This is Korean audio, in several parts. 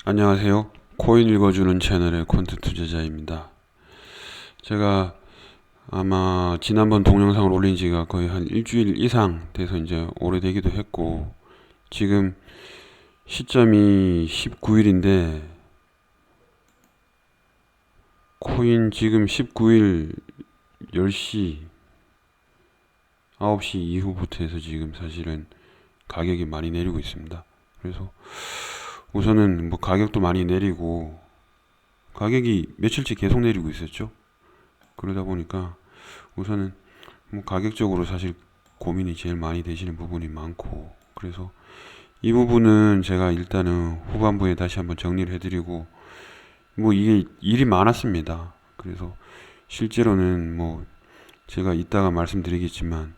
안녕하세요. 코인 읽어주는 채널의 콘트 투자자입니다. 제가 아마 지난번 동영상을 올린 지가 거의 한 일주일 이상 돼서 이제 오래되기도 했고, 지금 시점이 19일인데, 코인 지금 19일 10시, 9시 이후부터 해서 지금 사실은 가격이 많이 내리고 있습니다. 그래서 우선은 뭐 가격도 많이 내리고, 가격이 며칠째 계속 내리고 있었죠. 그러다 보니까 우선은 뭐 가격적으로 사실 고민이 제일 많이 되시는 부분이 많고, 그래서 이 부분은 제가 일단은 후반부에 다시 한번 정리를 해드리고, 뭐 이게 일이 많았습니다. 그래서 실제로는 뭐 제가 이따가 말씀드리겠지만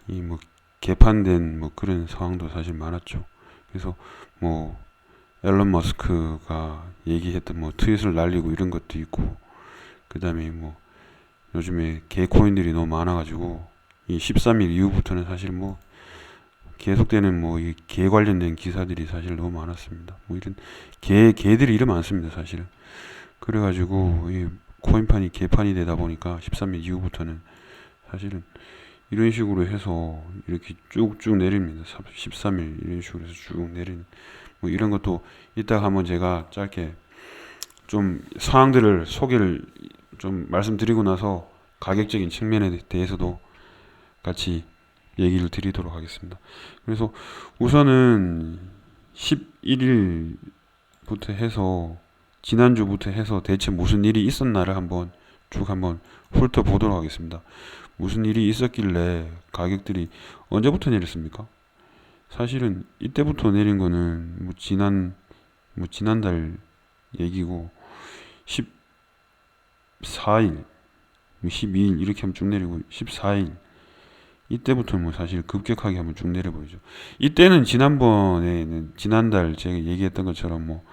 이 뭐 개판된 뭐 그런 상황도 사실 많았죠. 그래서 뭐 앨런 머스크가 얘기했던 뭐 트윗을 날리고 이런 것도 있고, 그 다음에 뭐 요즘에 개 코인들이 너무 많아가지고 이 13일 이후부터는 사실 뭐 계속되는 뭐 이 개 관련된 기사들이 사실 너무 많았습니다. 뭐 이런 개들이 이름 많습니다, 사실은. 그래가지고 이 코인판이 개판이 되다 보니까 13일 이후부터는 사실은 이런 식으로 해서 이렇게 쭉쭉 내립니다. 13일 이런 식으로 해서 쭉 내린 뭐 이런 것도 이따가 한번 제가 짧게 좀 상황들을 소개를 좀 말씀드리고 나서 가격적인 측면에 대해서도 같이 얘기를 드리도록 하겠습니다. 그래서 우선은 11일부터 해서 지난주부터 해서 대체 무슨 일이 있었나를 한번 쭉 한번 훑어보도록 하겠습니다. 무슨 일이 있었길래 가격들이 언제부터 내렸습니까? 사실은 이때부터 내린 거는 뭐 지난달 얘기고 14일, 12일 이렇게 하면 쭉 내리고 14일 이때부터 뭐 사실 급격하게 한번 쭉 내려보이죠. 이때는 지난달 제가 얘기했던 것처럼 뭐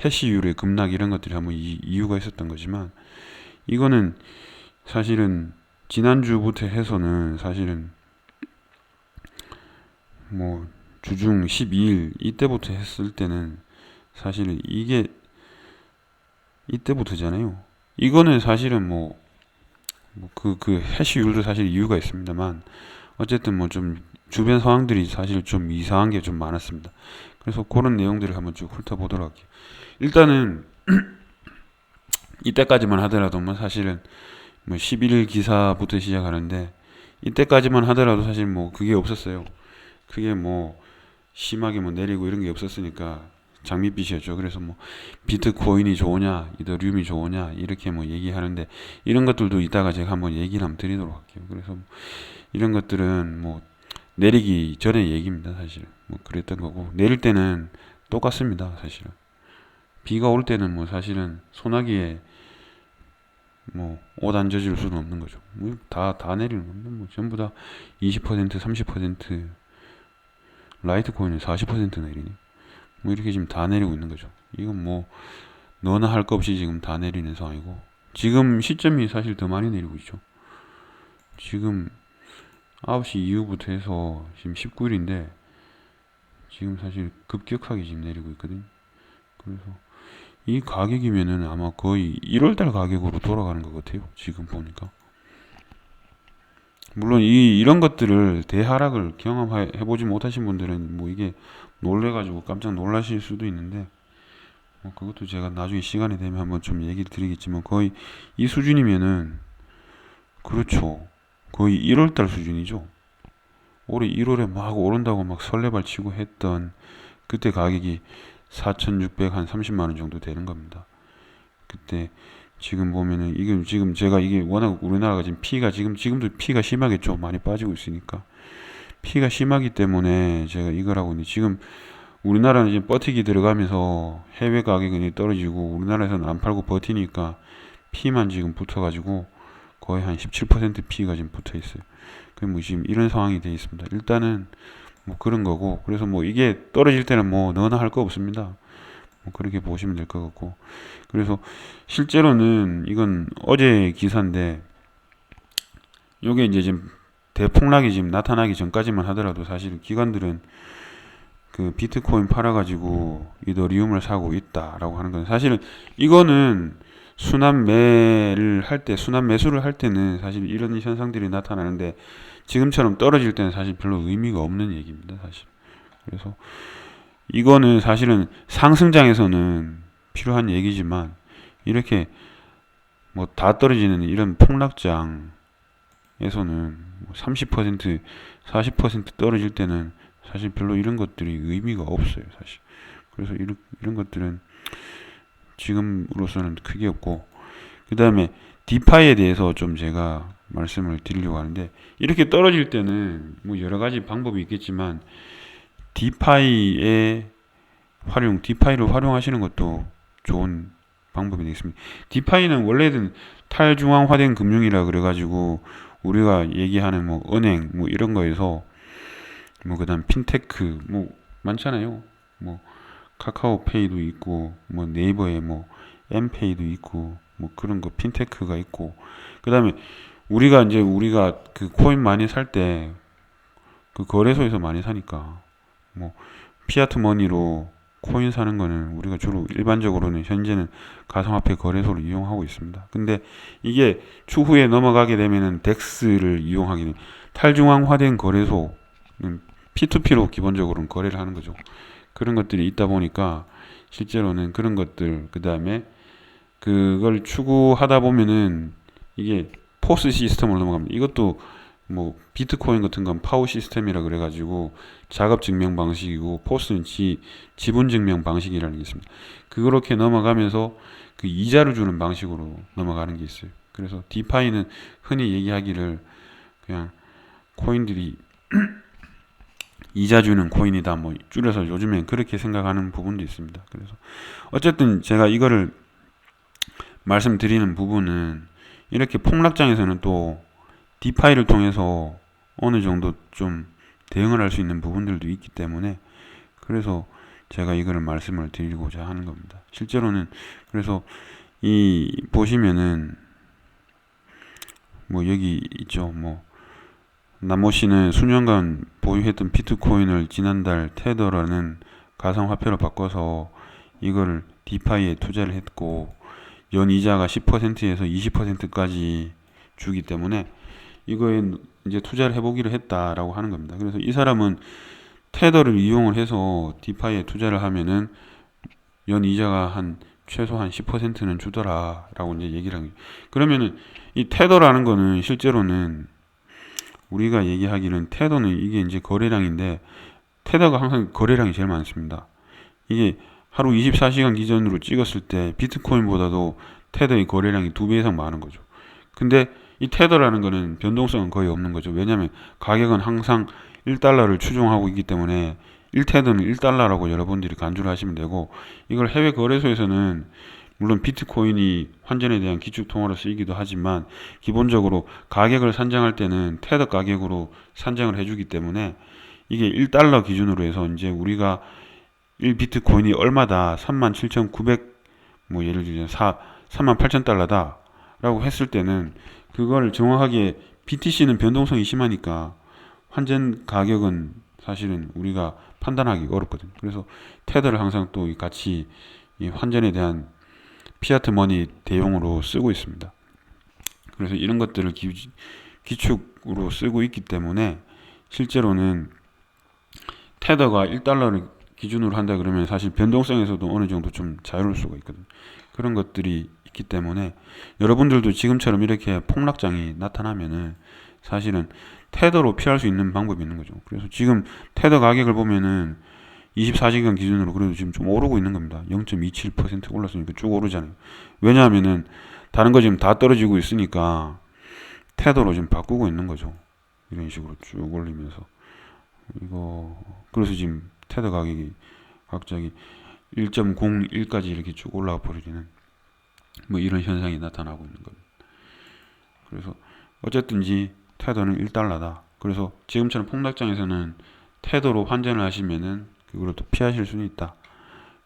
해시율의 급락 이런 것들이 한번 이유가 있었던 거지만, 이거는 사실은 지난주부터 해서는 사실은 뭐 주중 12일 이때부터 했을 때는 사실은 이게 이때부터잖아요. 이거는 사실은 그 해시율도 사실 이유가 있습니다만, 어쨌든 뭐 좀 주변 상황들이 사실 좀 이상한 게 좀 많았습니다. 그래서 그런 내용들을 한번 쭉 훑어보도록 할게요. 일단은 이때까지만 하더라도 뭐 사실은 뭐 11일 기사부터 시작하는데, 이때까지만 하더라도 사실 뭐 그게 없었어요. 그게 뭐 심하게 뭐 내리고 이런 게 없었으니까 장밋빛이었죠. 그래서 뭐 비트코인이 좋으냐, 이더리움이 좋으냐 이렇게 뭐 얘기하는데, 이런 것들도 이따가 제가 한번 얘기를 한번 드리도록 할게요. 그래서 이런 것들은 뭐 내리기 전에 얘기입니다, 사실. 뭐 그랬던 거고, 내릴 때는 똑같습니다, 사실은. 비가 올 때는 뭐 사실은 소나기에 뭐 옷 안 젖을 수는 없는 거죠. 뭐 다 내리는 겁니다. 뭐 전부 다 20%, 30%, 라이트 코인은 40% 내리니 뭐 이렇게 지금 다 내리고 있는 거죠. 이건 뭐 너나 할 거 없이 지금 다 내리는 상황이고, 지금 시점이 사실 더 많이 내리고 있죠. 지금 9시 이후부터 해서 지금 19일인데 지금 사실 급격하게 지금 내리고 있거든요. 그래서 이 가격이면은 아마 거의 1월달 가격으로 돌아가는 것 같아요, 지금 보니까. 물론 이런 것들을 대하락을 경험해보지 못하신 분들은 뭐 이게 놀래가지고 깜짝 놀라실 수도 있는데, 뭐 그것도 제가 나중에 시간이 되면 한번 좀 얘기를 드리겠지만, 거의 이 수준이면은, 그렇죠, 거의 1월달 수준이죠. 올해 1월에 막 오른다고 막 설레발치고 했던 그때 가격이 4,600 한 30만 원 정도 되는 겁니다. 그때 지금 보면은 이게 지금 제가 이게 워낙 우리나라가 지금 지금도 피가 심하겠죠. 많이 빠지고 있으니까 피가 심하기 때문에 제가 이걸 하고 있는데, 지금 우리나라는 지금 버티기 들어가면서 해외 가격이 떨어지고 우리나라에서는 안 팔고 버티니까 피만 지금 붙어가지고 거의 한 17% 피가 지금 붙어 있어요. 그 뭐 지금 이런 상황이 돼 있습니다. 일단은 뭐 그런 거고, 그래서 뭐 이게 떨어질 때는 뭐 너나 할 거 없습니다. 뭐 그렇게 보시면 될 것 같고, 그래서 실제로는 이건 어제 기사인데, 요게 이제 지금 대폭락이 지금 나타나기 전까지만 하더라도 사실 기관들은 그 비트코인 팔아가지고 이더리움을 사고 있다라고 하는 건 사실은 이거는 순환매를 할 때, 순환 매수를 할 때는 사실 이런 현상들이 나타나는데 지금처럼 떨어질 때는 사실 별로 의미가 없는 얘기입니다, 사실. 그래서 이거는 사실은 상승장에서는 필요한 얘기지만 이렇게 뭐 다 떨어지는 이런 폭락장에서는 뭐 30%, 40% 떨어질 때는 사실 별로 이런 것들이 의미가 없어요, 사실. 그래서 이런 것들은 지금으로서는 크게 없고, 그 다음에 디파이에 대해서 좀 제가 말씀을 드리려고 하는데, 이렇게 떨어질 때는 뭐 여러 가지 방법이 있겠지만 디파이를 활용하시는 것도 좋은 방법이 되겠습니다. 디파이는 원래는 탈중앙화된 금융이라 그래가지고 우리가 얘기하는 뭐 은행 뭐 이런 거에서 뭐 그다음 핀테크 뭐 많잖아요. 뭐 카카오페이도 있고 뭐 네이버에 뭐 엠페이도 있고 뭐 그런 거 핀테크가 있고, 그다음에 우리가 그 코인 많이 살 때 그 거래소에서 많이 사니까 뭐 피아트 머니로 코인 사는 거는 우리가 주로 일반적으로는 현재는 가상화폐 거래소를 이용하고 있습니다. 근데 이게 추후에 넘어가게 되면은 덱스를 이용하게 됩니다. 탈중앙화된 거래소는 P2P로 기본적으로는 거래를 하는 거죠. 그런 것들이 있다 보니까 실제로는 그런 것들, 그 다음에 그걸 추구하다 보면은 이게 포스 시스템으로 넘어갑니다. 이것도 뭐 비트코인 같은 건 파워 시스템이라 그래가지고 자급 증명 방식이고, 포스는 지분 증명 방식이라는 게 있습니다. 그렇게 넘어가면서 그 이자를 주는 방식으로 넘어가는 게 있어요. 그래서 디파이는 흔히 얘기하기를 그냥 코인들이 이자 주는 코인이다 뭐 줄여서 요즘엔 그렇게 생각하는 부분도 있습니다. 그래서 어쨌든 제가 이거를 말씀드리는 부분은 이렇게 폭락장에서는 또 디파이를 통해서 어느 정도 좀 대응을 할 수 있는 부분들도 있기 때문에, 그래서 제가 이거를 말씀을 드리고자 하는 겁니다. 실제로는 그래서 이 보시면은 뭐 여기 있죠. 뭐 남모 씨는 수년간 보유했던 비트코인을 지난달 테더라는 가상화폐로 바꿔서 이거를 디파이에 투자를 했고 연 이자가 10%에서 20%까지 주기 때문에 이거에 이제 투자를 해보기로 했다라고 하는 겁니다. 그래서 이 사람은 테더를 이용을 해서 디파이에 투자를 하면은 연 이자가 한 최소한 10%는 주더라라고 이제 얘기를 한 거예요. 그러면은 이 테더라는 거는 실제로는 우리가 얘기하기는 테더는 이게 이제 거래량인데, 테더가 항상 거래량이 제일 많습니다. 이게 하루 24시간 기준으로 찍었을 때 비트코인보다도 테더의 거래량이 2배 이상 많은 거죠. 근데 이 테더라는 거는 변동성은 거의 없는 거죠. 왜냐하면 가격은 항상 1달러를 추종하고 있기 때문에 1테더는 1달러라고 여러분들이 간주를 하시면 되고, 이걸 해외 거래소에서는 물론 비트코인이 환전에 대한 기축통화로 쓰이기도 하지만 기본적으로 가격을 산정할 때는 테더 가격으로 산정을 해주기 때문에 이게 1달러 기준으로 해서 이제 우리가 1비트코인이 얼마다 37,900 뭐 예를 들면 38,000달러다 라고 했을 때는 그걸 정확하게 BTC는 변동성이 심하니까 환전 가격은 사실은 우리가 판단하기 어렵거든요. 그래서 테더를 항상 또 같이 이 환전에 대한 피아트 머니 대용으로 쓰고 있습니다. 그래서 이런 것들을 기축으로 쓰고 있기 때문에 실제로는 테더가 1달러를 기준으로 한다 그러면 사실 변동성에서도 어느 정도 좀 자유로울 수가 있거든요. 그런 것들이 있기 때문에 여러분들도 지금처럼 이렇게 폭락장이 나타나면은 사실은 테더로 피할 수 있는 방법이 있는 거죠. 그래서 지금 테더 가격을 보면은 24시간 기준으로 그래도 지금 좀 오르고 있는 겁니다. 0.27% 올랐으니까 쭉 오르잖아요. 왜냐하면은 다른 거 지금 다 떨어지고 있으니까 테더로 지금 바꾸고 있는 거죠. 이런 식으로 쭉 올리면서 그래서 지금 테더 가격이 갑자기 1.01까지 이렇게 쭉 올라가 버리는 뭐 이런 현상이 나타나고 있는 겁니다. 그래서 어쨌든지 테더는 1달러다. 그래서 지금처럼 폭락장에서는 테더로 환전을 하시면은 그걸 또 피하실 수는 있다.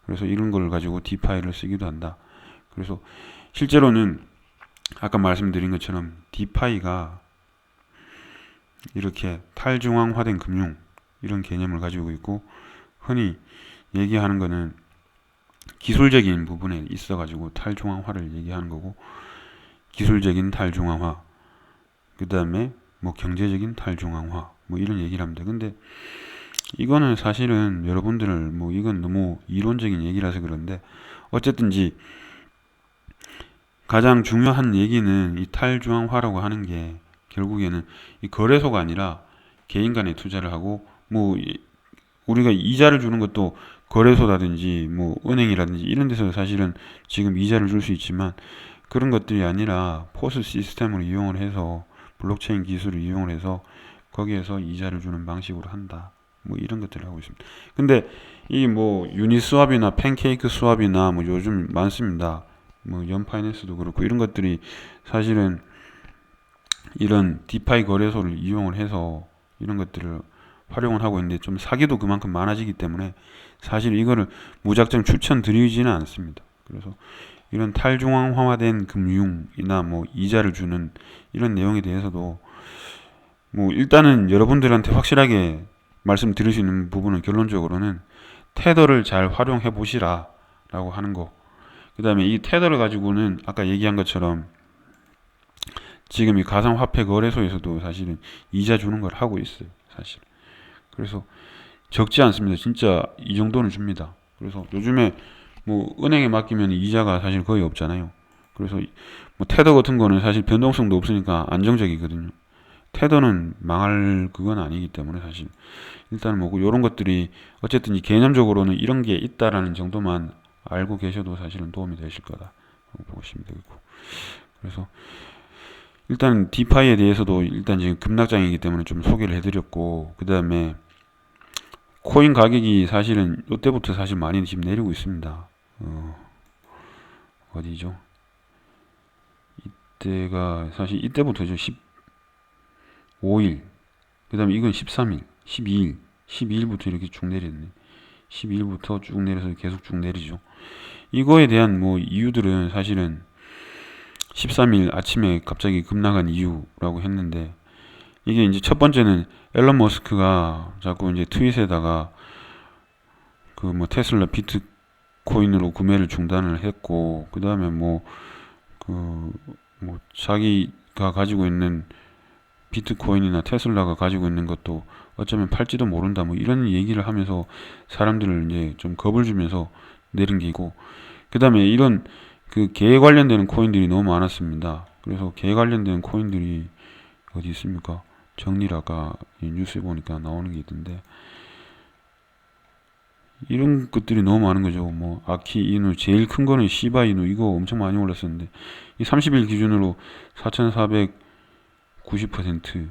그래서 이런 걸 가지고 디파이를 쓰기도 한다. 그래서 실제로는 아까 말씀드린 것처럼 디파이가 이렇게 탈중앙화된 금융 이런 개념을 가지고 있고, 흔히 얘기하는 거는 기술적인 부분에 있어가지고 탈중앙화를 얘기하는 거고, 기술적인 탈중앙화, 그 다음에 뭐 경제적인 탈중앙화, 뭐 이런 얘기를 합니다. 근데 이거는 사실은 여러분들 뭐 이건 너무 이론적인 얘기라서 그런데, 어쨌든지 가장 중요한 얘기는 이 탈중앙화라고 하는 게 결국에는 이 거래소가 아니라 개인 간에 투자를 하고, 뭐 우리가 이자를 주는 것도 거래소라든지 뭐 은행이라든지 이런 데서 사실은 지금 이자를 줄 수 있지만, 그런 것들이 아니라 포스 시스템을 이용을 해서, 블록체인 기술을 이용을 해서 거기에서 이자를 주는 방식으로 한다. 뭐 이런 것들을 하고 있습니다. 근데 이 뭐 유니스왑이나 팬케이크 스왑이나 뭐 요즘 많습니다. 뭐 연파이낸스도 그렇고 이런 것들이 사실은 이런 디파이 거래소를 이용을 해서 이런 것들을 활용을 하고 있는데, 좀 사기도 그만큼 많아지기 때문에 사실 이거를 무작정 추천드리지는 않습니다. 그래서 이런 탈중앙화된 금융이나 뭐 이자를 주는 이런 내용에 대해서도 뭐 일단은 여러분들한테 확실하게 말씀드릴 수 있는 부분은, 결론적으로는 테더를 잘 활용해 보시라 라고 하는 거. 그 다음에 이 테더를 가지고는 아까 얘기한 것처럼 지금 이 가상화폐 거래소에서도 사실은 이자 주는 걸 하고 있어요, 사실. 그래서 적지 않습니다. 진짜 이 정도는 줍니다. 그래서 요즘에 뭐 은행에 맡기면 이자가 사실 거의 없잖아요. 그래서 뭐 테더 같은 거는 사실 변동성도 없으니까 안정적이거든요. 테더는 망할 그건 아니기 때문에 사실 일단 뭐 이런 것들이 어쨌든 개념적으로는 이런 게 있다라는 정도만 알고 계셔도 사실은 도움이 되실 거다 보시면 되겠고. 그래서 일단 디파이에 대해서도 일단 지금 급락장이기 때문에 좀 소개를 해드렸고, 그 다음에 코인 가격이 사실은 이때부터 사실 많이 지금 내리고 있습니다. 어디죠? 이때가 사실 이때부터죠. 15일, 그 다음에 이건 13일, 12일, 12일부터 이렇게 쭉 내렸네. 12일부터 쭉 내려서 계속 쭉 내리죠. 이거에 대한 뭐 이유들은 사실은 13일 아침에 갑자기 급락한 이유라고 했는데, 이게 이제 첫 번째는 앨런 머스크가 자꾸 이제 트윗에다가 그 뭐 테슬라 비트코인으로 구매를 중단을 했고, 그 다음에 뭐 자기가 가지고 있는 비트코인이나 테슬라가 가지고 있는 것도 어쩌면 팔지도 모른다, 뭐 이런 얘기를 하면서 사람들을 이제 좀 겁을 주면서 내린 게 있고, 그 다음에 이런 그 개 관련되는 코인들이 너무 많았습니다. 그래서 개 관련된 코인들이 어디 있습니까? 정리를 아까 뉴스에 보니까 나오는 게 있던데, 이런 것들이 너무 많은 거죠. 뭐 아키 이누, 제일 큰 거는 시바 이누, 이거 엄청 많이 올랐었는데 이 30일 기준으로 4,490%,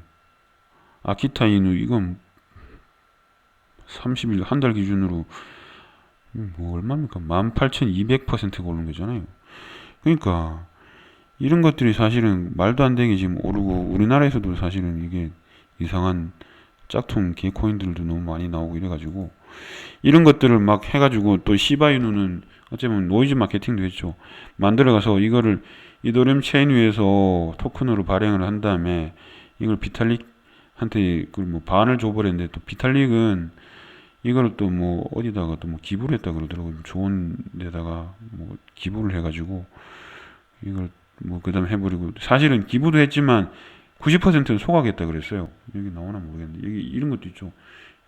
아키타 이누 이건 30일 한 달 기준으로 뭐 얼마입니까? 18,200%가 오른 거잖아요. 그러니까 이런 것들이 사실은 말도 안 되게 지금 오르고, 우리나라에서도 사실은 이게 이상한 짝퉁 개코인들도 너무 많이 나오고 이래가지고, 이런 것들을 막 해가지고 또 시바이누는 어쩌면 노이즈 마케팅도 했죠. 만들어가서 이거를 이더리움 체인 위에서 토큰으로 발행을 한 다음에 이걸 비탈릭한테 그걸 뭐 반을 줘버렸는데, 또 비탈릭은 이걸 또 뭐 어디다가 또 뭐 기부를 했다 그러더라고요. 좋은 데다가 뭐 기부를 해가지고 이걸 뭐 그다음 해버리고, 사실은 기부도 했지만 90%는 소각했다 그랬어요. 여기 나오나 모르겠는데 여기 이런 것도 있죠.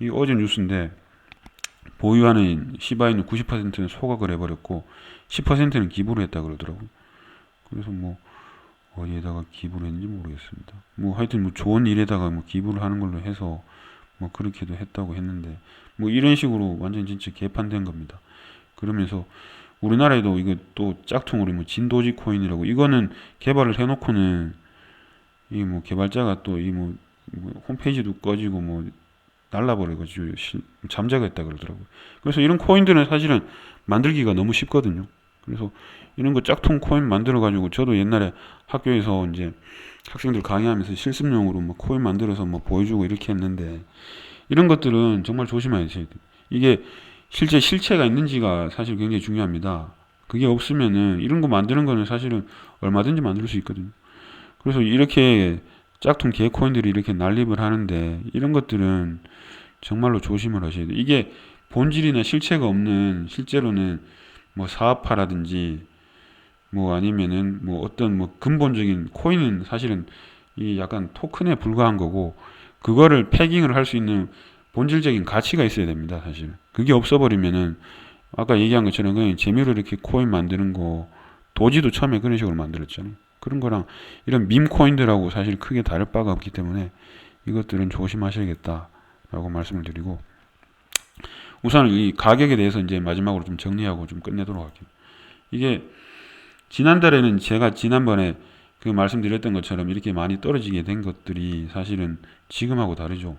이 어제 뉴스인데 보유하는 시바이누 90%는 소각을 해버렸고 10%는 기부를 했다 그러더라고요. 그래서 뭐 어디에다가 기부를 했는지 모르겠습니다. 뭐 하여튼 뭐 좋은 일에다가 뭐 기부를 하는 걸로 해서 뭐 그렇게도 했다고 했는데, 뭐 이런 식으로 완전 진짜 개판된 겁니다. 그러면서 우리나라에도 이거 또 짝퉁으로 뭐 진도지 코인이라고, 이거는 개발을 해놓고는 이 뭐 개발자가 또 이 뭐 홈페이지도 꺼지고 뭐 날라버려가지고 잠자가 했다 그러더라고요. 그래서 이런 코인들은 사실은 만들기가 너무 쉽거든요. 그래서 이런 거 짝퉁 코인 만들어가지고, 저도 옛날에 학교에서 이제 학생들 강의하면서 실습용으로 뭐 코인 만들어서 뭐 보여주고 이렇게 했는데, 이런 것들은 정말 조심해야 돼요. 이게 실제 실체가 있는지가 사실 굉장히 중요합니다. 그게 없으면은 이런 거 만드는 거는 사실은 얼마든지 만들 수 있거든요. 그래서 이렇게 짝퉁 개코인들이 이렇게 난립을 하는데, 이런 것들은 정말로 조심을 하셔야 돼요. 이게 본질이나 실체가 없는, 실제로는 뭐 사업화라든지 뭐 아니면은 뭐 어떤 뭐 근본적인 코인은 사실은 이 약간 토큰에 불과한 거고, 그거를 패깅을 할 수 있는 본질적인 가치가 있어야 됩니다. 사실 그게 없어버리면은 아까 얘기한 것처럼 그냥 재미로 이렇게 코인 만드는 거, 도지도 처음에 그런 식으로 만들었잖아요. 그런 거랑 이런 밈 코인들하고 사실 크게 다를 바가 없기 때문에 이것들은 조심하셔야겠다라고 말씀을 드리고, 우선 이 가격에 대해서 이제 마지막으로 좀 정리하고 좀 끝내도록 할게요. 이게 지난달에는 제가 지난번에 그 말씀드렸던 것처럼 이렇게 많이 떨어지게 된 것들이 사실은 지금하고 다르죠.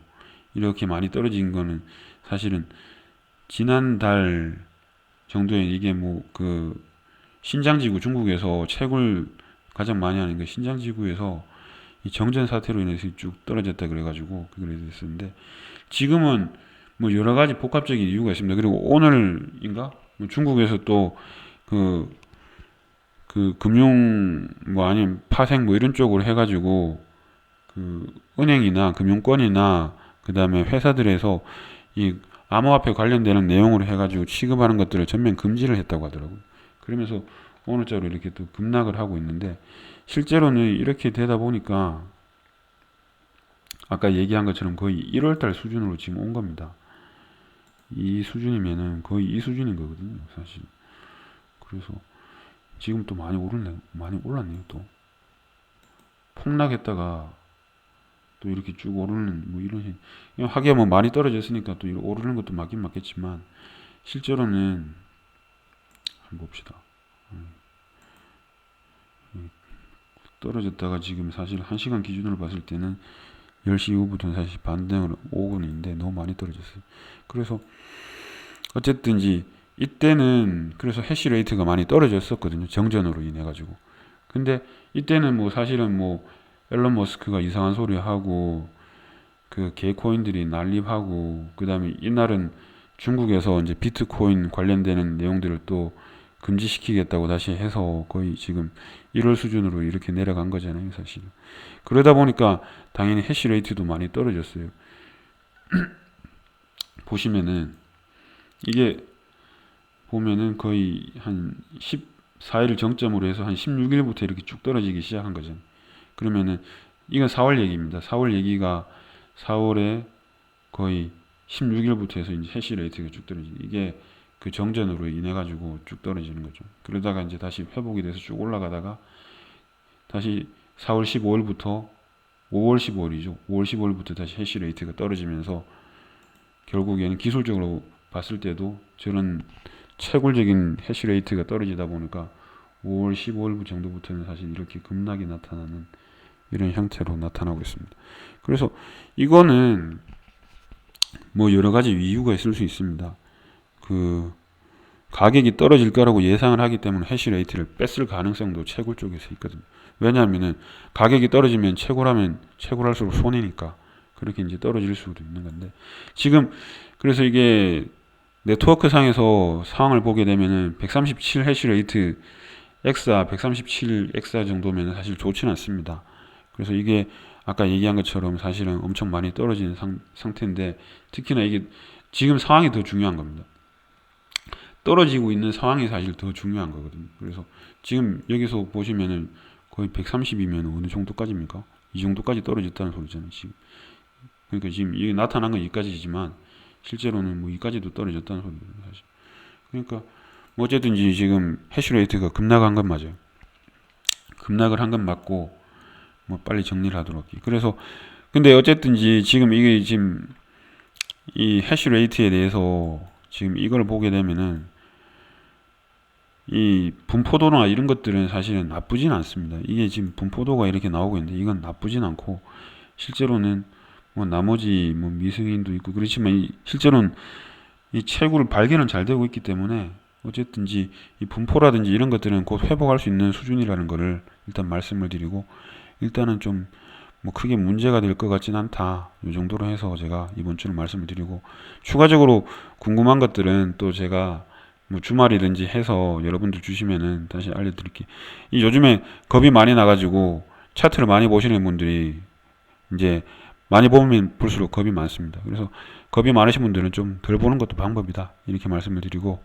이렇게 많이 떨어진 거는 사실은 지난달 정도에 이게 뭐 그 신장지구, 중국에서 채굴 가장 많이 하는 게 신장지구에서 이 정전 사태로 인해서 쭉 떨어졌다 그래가지고 그래 됐었는데, 지금은 뭐 여러 가지 복합적인 이유가 있습니다. 그리고 오늘인가 뭐 중국에서 또 그 금융 뭐 아니면 파생 뭐 이런 쪽으로 해가지고 그 은행이나 금융권이나 그 다음에 회사들에서 이 암호화폐 관련되는 내용으로 해가지고 취급하는 것들을 전면 금지를 했다고 하더라고요. 그러면서 오늘자로 이렇게 또 급락을 하고 있는데, 실제로는 이렇게 되다 보니까 아까 얘기한 것처럼 거의 1월달 수준으로 지금 온 겁니다. 이 수준이면은 거의 이 수준인 거거든요, 사실. 그래서 지금 또 많이 올랐네요. 또 폭락했다가 또 이렇게 쭉 오르는 뭐 이런 하기야 뭐 많이 떨어졌으니까 또 오르는 것도 맞긴 맞겠지만, 실제로는 한번 봅시다. 떨어졌다가 지금 사실 1시간 기준으로 봤을 때는 10시 이후부터는 사실 반등을 오고는 있는데 너무 많이 떨어졌어요. 그래서 어쨌든지 이때는 그래서 해시레이트가 많이 떨어졌었거든요. 정전으로 인해 가지고. 근데 이때는 뭐 사실은 뭐 앨런 머스크가 이상한 소리 하고 그 개코인들이 난립하고, 그 다음에 이날은 중국에서 이제 비트코인 관련되는 내용들을 또 금지시키겠다고 다시 해서 거의 지금 1월 수준으로 이렇게 내려간 거잖아요, 사실. 그러다 보니까 당연히 해시레이트도 많이 떨어졌어요. 보시면은 이게 보면은 거의 한 14일 정점으로 해서 한 16일부터 이렇게 쭉 떨어지기 시작한 거죠. 그러면은 이건 4월 얘기입니다. 4월 얘기가 4월에 거의 16일부터 해서 이제 해시레이트가 쭉 떨어지죠. 이게 그 정전으로 인해 가지고 쭉 떨어지는 거죠. 그러다가 이제 다시 회복이 돼서 쭉 올라가다가 다시 4월 15일부터 5월 15일이죠. 5월 15일부터 다시 해시레이트가 떨어지면서 결국에는 기술적으로 봤을 때도 저런 채굴적인 해시레이트가 떨어지다 보니까 5월 15일 정도부터는 사실 이렇게 급락이 나타나는 이런 형태로 나타나고 있습니다. 그래서 이거는 뭐 여러 가지 이유가 있을 수 있습니다. 그 가격이 떨어질 거라고 예상을 하기 때문에 해시레이트를 뺐을 가능성도 채굴 쪽에서 있거든요. 왜냐하면은 가격이 떨어지면 채굴할수록 손해니까 그렇게 이제 떨어질 수도 있는 건데, 지금 그래서 이게 네트워크 상에서 상황을 보게 되면은 137 해시레이트 엑사 137 엑사 정도면 사실 좋지는 않습니다. 그래서 이게 아까 얘기한 것처럼 사실은 엄청 많이 떨어지는 상태인데, 특히나 이게 지금 상황이 더 중요한 겁니다. 떨어지고 있는 상황이 사실 더 중요한 거거든요. 그래서 지금 여기서 보시면은 거의 130이면 어느 정도까지입니까? 이 정도까지 떨어졌다는 소리잖아요, 지금. 그러니까 지금 이게 나타난 건 여기까지지만 실제로는 뭐 이까지도 떨어졌다는 소리예요, 사실. 그러니까 뭐 어쨌든지 지금 해시레이트가 급락한 건 맞아요. 급락을 한 건 맞고 뭐 빨리 정리를 하도록 할게요. 그래서 근데 어쨌든지 지금 이게 지금 이 해시레이트에 대해서 지금 이걸 보게 되면은 이 분포도나 이런 것들은 사실은 나쁘진 않습니다. 이게 지금 분포도가 이렇게 나오고 있는데 이건 나쁘진 않고, 실제로는 뭐 나머지 뭐 미승인도 있고 그렇지만 실제로는 이 채굴 발견은 잘 되고 있기 때문에 어쨌든지 이 분포라든지 이런 것들은 곧 회복할 수 있는 수준이라는 거를 일단 말씀을 드리고, 일단은 좀 뭐 크게 문제가 될 것 같진 않다, 이 정도로 해서 제가 이번 주는 말씀을 드리고, 추가적으로 궁금한 것들은 또 제가 뭐 주말이든지 해서 여러분들 주시면은 다시 알려드릴게요. 요즘에 겁이 많이 나가지고 차트를 많이 보시는 분들이 이제 많이 보면 볼수록 겁이 많습니다. 그래서 겁이 많으신 분들은 좀 덜 보는 것도 방법이다, 이렇게 말씀을 드리고,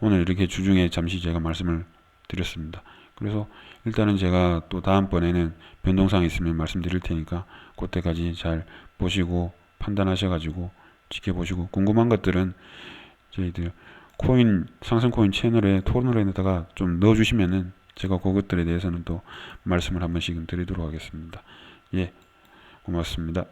오늘 이렇게 주중에 잠시 제가 말씀을 드렸습니다. 그래서 일단은 제가 또 다음번에는 변동사항 있으면 말씀드릴 테니까 그때까지 잘 보시고 판단하셔가지고 지켜보시고, 궁금한 것들은 저희들 코인, 상승 코인 채널에 토론에다가 좀 넣어주시면은 제가 그것들에 대해서는 또 말씀을 한 번씩은 드리도록 하겠습니다. 예, 고맙습니다.